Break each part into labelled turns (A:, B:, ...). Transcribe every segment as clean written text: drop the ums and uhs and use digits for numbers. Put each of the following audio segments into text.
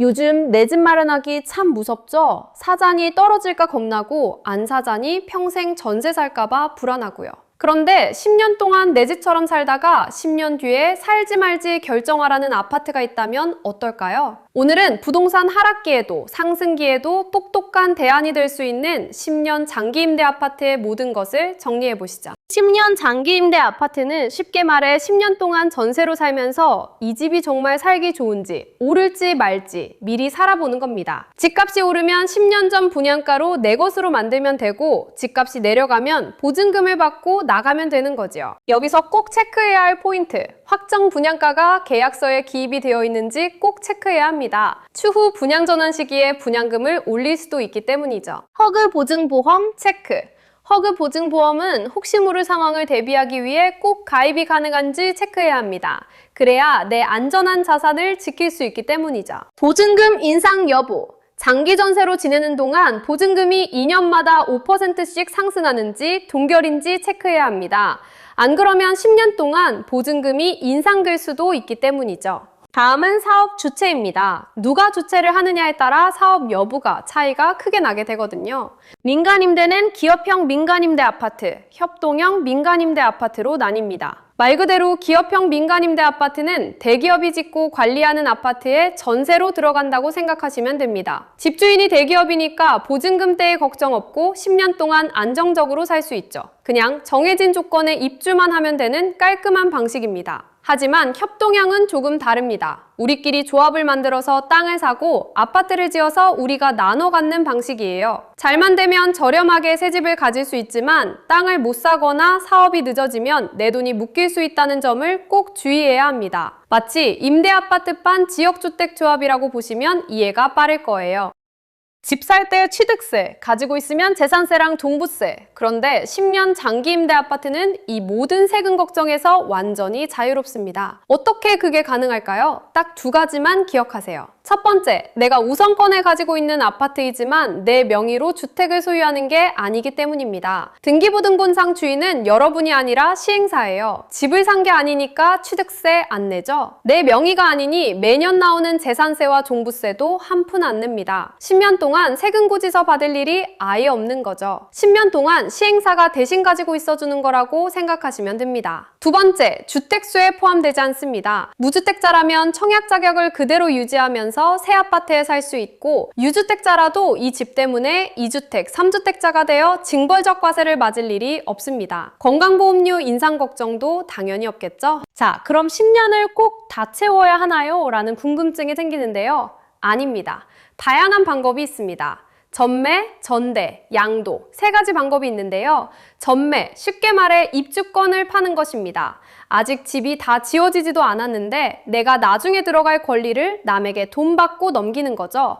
A: 요즘 내 집 마련하기 참 무섭죠? 사장이 떨어질까 겁나고 안 사자니 평생 전세 살까봐 불안하고요. 그런데 10년 동안 내 집처럼 살다가 10년 뒤에 살지 말지 결정하라는 아파트가 있다면 어떨까요? 오늘은 부동산 하락기에도 상승기에도 똑똑한 대안이 될 수 있는 10년 장기 임대 아파트의 모든 것을 정리해 보시죠. 10년 장기 임대 아파트는 쉽게 말해 10년 동안 전세로 살면서 이 집이 정말 살기 좋은지 오를지 말지 미리 살아보는 겁니다. 집값이 오르면 10년 전 분양가로 내 것으로 만들면 되고 집값이 내려가면 보증금을 받고 나가면 되는 거죠. 여기서 꼭 체크해야 할 포인트, 확정 분양가가 계약서에 기입이 되어 있는지 꼭 체크해야 합니다. 추후 분양 전환 시기에 분양금을 올릴 수도 있기 때문이죠. 허그 보증보험 체크. 허그 보증보험은 혹시 모를 상황을 대비하기 위해 꼭 가입이 가능한지 체크해야 합니다. 그래야 내 안전한 자산을 지킬 수 있기 때문이죠. 보증금 인상 여부. 장기 전세로 지내는 동안 보증금이 2년마다 5%씩 상승하는지 동결인지 체크해야 합니다. 안 그러면 10년 동안 보증금이 인상될 수도 있기 때문이죠. 다음은 사업 주체입니다. 누가 주체를 하느냐에 따라 사업 여부가 차이가 크게 나게 되거든요. 민간임대는 기업형 민간임대 아파트, 협동형 민간임대 아파트로 나뉩니다. 말 그대로 기업형 민간임대 아파트는 대기업이 짓고 관리하는 아파트에 전세로 들어간다고 생각하시면 됩니다. 집주인이 대기업이니까 보증금 때에 걱정 없고 10년 동안 안정적으로 살 수 있죠. 그냥 정해진 조건에 입주만 하면 되는 깔끔한 방식입니다. 하지만 협동형은 조금 다릅니다. 우리끼리 조합을 만들어서 땅을 사고 아파트를 지어서 우리가 나눠 갖는 방식이에요. 잘만 되면 저렴하게 새 집을 가질 수 있지만 땅을 못 사거나 사업이 늦어지면 내 돈이 묶일 수 있다는 점을 꼭 주의해야 합니다. 마치 임대아파트반 지역주택조합이라고 보시면 이해가 빠를 거예요. 집 살 때 취득세, 가지고 있으면 재산세랑 종부세. 그런데 10년 장기 임대 아파트는 이 모든 세금 걱정에서 완전히 자유롭습니다. 어떻게 그게 가능할까요? 딱 두 가지만 기억하세요. 첫 번째, 내가 우선권을 가지고 있는 아파트이지만 내 명의로 주택을 소유하는 게 아니기 때문입니다. 등기부등본상 주인은 여러분이 아니라 시행사예요. 집을 산 게 아니니까 취득세 안 내죠? 내 명의가 아니니 매년 나오는 재산세와 종부세도 한 푼 안 냅니다. 10년 동안 세금 고지서 받을 일이 아예 없는 거죠. 10년 동안 시행사가 대신 가지고 있어주는 거라고 생각하시면 됩니다. 두 번째, 주택수에 포함되지 않습니다. 무주택자라면 청약 자격을 그대로 유지하면서 새 아파트에 살 수 있고 유주택자라도 이 집 때문에 2주택, 3주택자가 되어 징벌적 과세를 맞을 일이 없습니다. 건강보험료 인상 걱정도 당연히 없겠죠? 자, 그럼 10년을 꼭 다 채워야 하나요? 라는 궁금증이 생기는데요. 아닙니다. 다양한 방법이 있습니다. 전매, 전대, 양도 세 가지 방법이 있는데요. 전매, 쉽게 말해 입주권을 파는 것입니다. 아직 집이 다 지어지지도 않았는데 내가 나중에 들어갈 권리를 남에게 돈 받고 넘기는 거죠.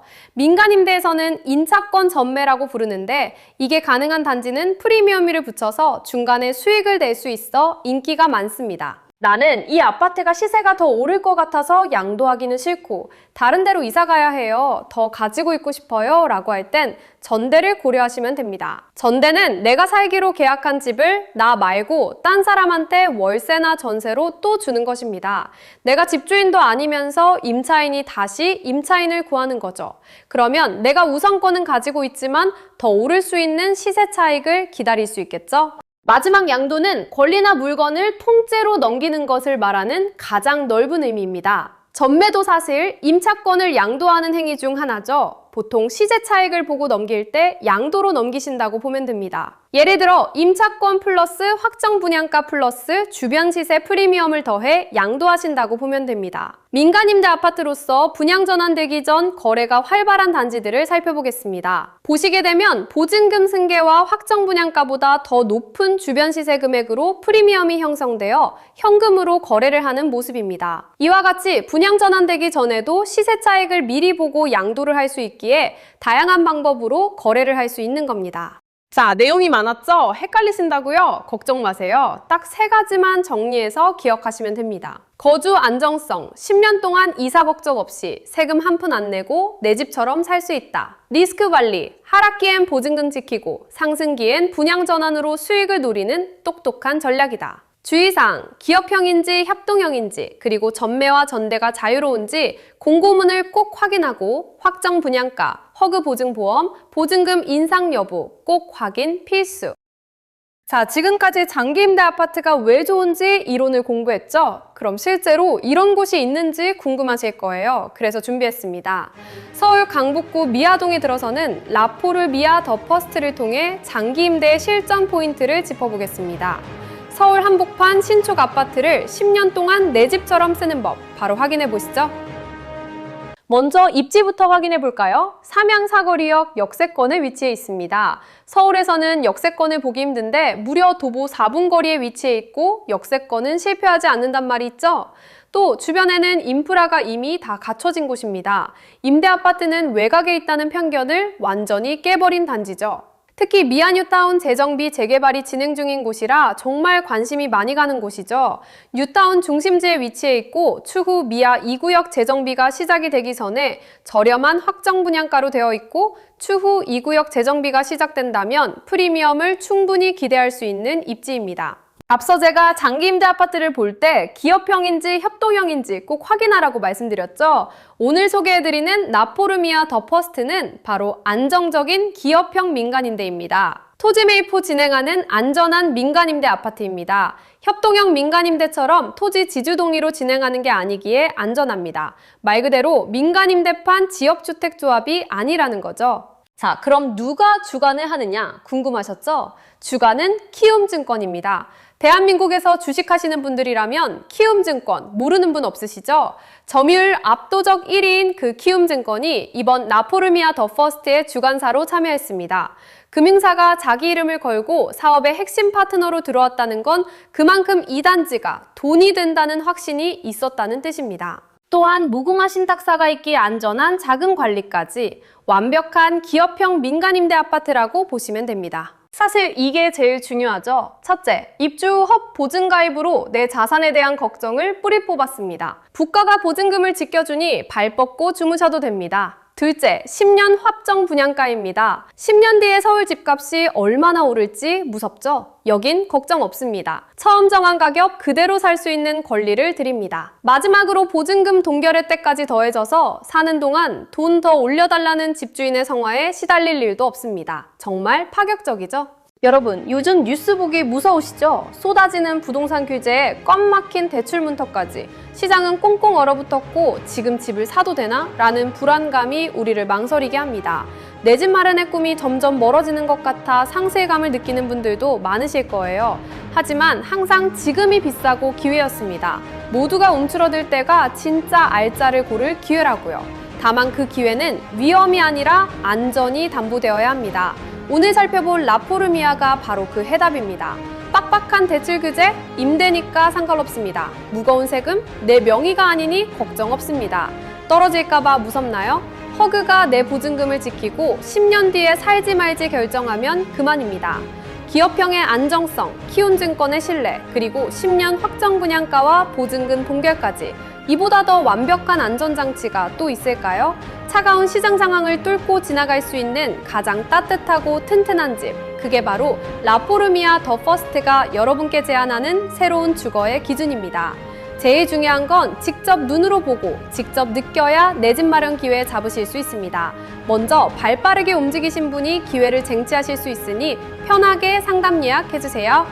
A: 민간임대에서는 인차권 전매라고 부르는데 이게 가능한 단지는 프리미엄을 붙여서 중간에 수익을 낼 수 있어 인기가 많습니다. 나는 이 아파트가 시세가 더 오를 것 같아서 양도하기는 싫고 다른 데로 이사 가야 해요. 더 가지고 있고 싶어요. 라고 할 땐 전대를 고려하시면 됩니다. 전대는 내가 살기로 계약한 집을 나 말고 딴 사람한테 월세나 전세로 또 주는 것입니다. 내가 집주인도 아니면서 임차인이 다시 임차인을 구하는 거죠. 그러면 내가 우선권은 가지고 있지만 더 오를 수 있는 시세 차익을 기다릴 수 있겠죠? 마지막 양도는 권리나 물건을 통째로 넘기는 것을 말하는 가장 넓은 의미입니다. 전매도 사실 임차권을 양도하는 행위 중 하나죠. 보통 시세 차익을 보고 넘길 때 양도로 넘기신다고 보면 됩니다. 예를 들어 임차권 플러스 확정 분양가 플러스 주변 시세 프리미엄을 더해 양도하신다고 보면 됩니다. 민간임대 아파트로서 분양 전환되기 전 거래가 활발한 단지들을 살펴보겠습니다. 보시게 되면 보증금 승계와 확정 분양가보다 더 높은 주변 시세 금액으로 프리미엄이 형성되어 현금으로 거래를 하는 모습입니다. 이와 같이 분양 전환되기 전에도 시세 차익을 미리 보고 양도를 할 수 있기에 다양한 방법으로 거래를 할 수 있는 겁니다. 자, 내용이 많았죠? 헷갈리신다고요? 걱정 마세요. 딱 세 가지만 정리해서 기억하시면 됩니다. 거주 안정성, 10년 동안 이사 걱정 없이 세금 한 푼 안 내고 내 집처럼 살 수 있다. 리스크 관리, 하락기엔 보증금 지키고 상승기엔 분양 전환으로 수익을 노리는 똑똑한 전략이다. 주의사항, 기업형인지 협동형인지, 그리고 전매와 전대가 자유로운지 공고문을 꼭 확인하고 확정 분양가, 허그 보증보험, 보증금 인상 여부 꼭 확인 필수. 자, 지금까지 장기 임대 아파트가 왜 좋은지 이론을 공부했죠? 그럼 실제로 이런 곳이 있는지 궁금하실 거예요. 그래서 준비했습니다. 서울 강북구 미아동에 들어서는 라포르 미아 더 퍼스트를 통해 장기 임대의 실전 포인트를 짚어보겠습니다. 서울 한복판 신축 아파트를 10년 동안 내 집처럼 쓰는 법 바로 확인해 보시죠. 먼저 입지부터 확인해 볼까요? 삼양사거리역 역세권에 위치해 있습니다. 서울에서는 역세권을 보기 힘든데 무려 도보 4분 거리에 위치해 있고 역세권은 실패하지 않는단 말이 있죠? 또 주변에는 인프라가 이미 다 갖춰진 곳입니다. 임대 아파트는 외곽에 있다는 편견을 완전히 깨버린 단지죠. 특히 미아뉴타운 재정비 재개발이 진행 중인 곳이라 정말 관심이 많이 가는 곳이죠. 뉴타운 중심지에 위치해 있고 추후 미아 2구역 재정비가 시작이 되기 전에 저렴한 확정 분양가로 되어 있고 추후 2구역 재정비가 시작된다면 프리미엄을 충분히 기대할 수 있는 입지입니다. 앞서 제가 장기 임대 아파트를 볼 때 기업형인지 협동형인지 꼭 확인하라고 말씀드렸죠. 오늘 소개해드리는 라포르 미아 더 퍼스트는 바로 안정적인 기업형 민간임대입니다. 토지매입 후 진행하는 안전한 민간임대 아파트입니다. 협동형 민간임대처럼 토지 지주동의로 진행하는 게 아니기에 안전합니다. 말 그대로 민간임대판 지역주택조합이 아니라는 거죠. 자, 그럼 누가 주관을 하느냐 궁금하셨죠? 주관은 키움증권입니다. 대한민국에서 주식하시는 분들이라면 키움증권 모르는 분 없으시죠? 점유율 압도적 1위인 그 키움증권이 이번 라포르 미아 더 퍼스트의 주관사로 참여했습니다. 금융사가 자기 이름을 걸고 사업의 핵심 파트너로 들어왔다는 건 그만큼 이 단지가 돈이 된다는 확신이 있었다는 뜻입니다. 또한 무궁화 신탁사가 있기에 안전한 자금 관리까지 완벽한 기업형 민간임대 아파트라고 보시면 됩니다. 사실 이게 제일 중요하죠. 첫째, 입주 후 헛 보증가입으로 내 자산에 대한 걱정을 뿌리 뽑았습니다. 국가가 보증금을 지켜주니 발 뻗고 주무셔도 됩니다. 둘째, 10년 확정 분양가입니다. 10년 뒤에 서울 집값이 얼마나 오를지 무섭죠? 여긴 걱정 없습니다. 처음 정한 가격 그대로 살 수 있는 권리를 드립니다. 마지막으로 보증금 동결의 때까지 더해져서 사는 동안 돈 더 올려달라는 집주인의 성화에 시달릴 일도 없습니다. 정말 파격적이죠? 여러분, 요즘 뉴스 보기 무서우시죠? 쏟아지는 부동산 규제에 꽉 막힌 대출 문턱까지 시장은 꽁꽁 얼어붙었고 지금 집을 사도 되나? 라는 불안감이 우리를 망설이게 합니다. 내 집 마련의 꿈이 점점 멀어지는 것 같아 상실감을 느끼는 분들도 많으실 거예요. 하지만 항상 지금이 비싸고 기회였습니다. 모두가 움츠러들 때가 진짜 알짜를 고를 기회라고요. 다만 그 기회는 위험이 아니라 안전이 담보되어야 합니다. 오늘 살펴볼 라포르 미아가 바로 그 해답입니다. 빡빡한 대출 규제, 임대니까 상관없습니다. 무거운 세금, 내 명의가 아니니 걱정 없습니다. 떨어질까봐 무섭나요? 허그가 내 보증금을 지키고 10년 뒤에 살지 말지 결정하면 그만입니다. 기업형의 안정성, 키움증권의 신뢰, 그리고 10년 확정 분양가와 보증금 동결까지 이보다 더 완벽한 안전장치가 또 있을까요? 차가운 시장 상황을 뚫고 지나갈 수 있는 가장 따뜻하고 튼튼한 집, 그게 바로 라포르 미아 더 퍼스트가 여러분께 제안하는 새로운 주거의 기준입니다. 제일 중요한 건 직접 눈으로 보고 직접 느껴야 내 집 마련 기회 잡으실 수 있습니다. 먼저 발빠르게 움직이신 분이 기회를 쟁취하실 수 있으니 편하게 상담 예약해주세요.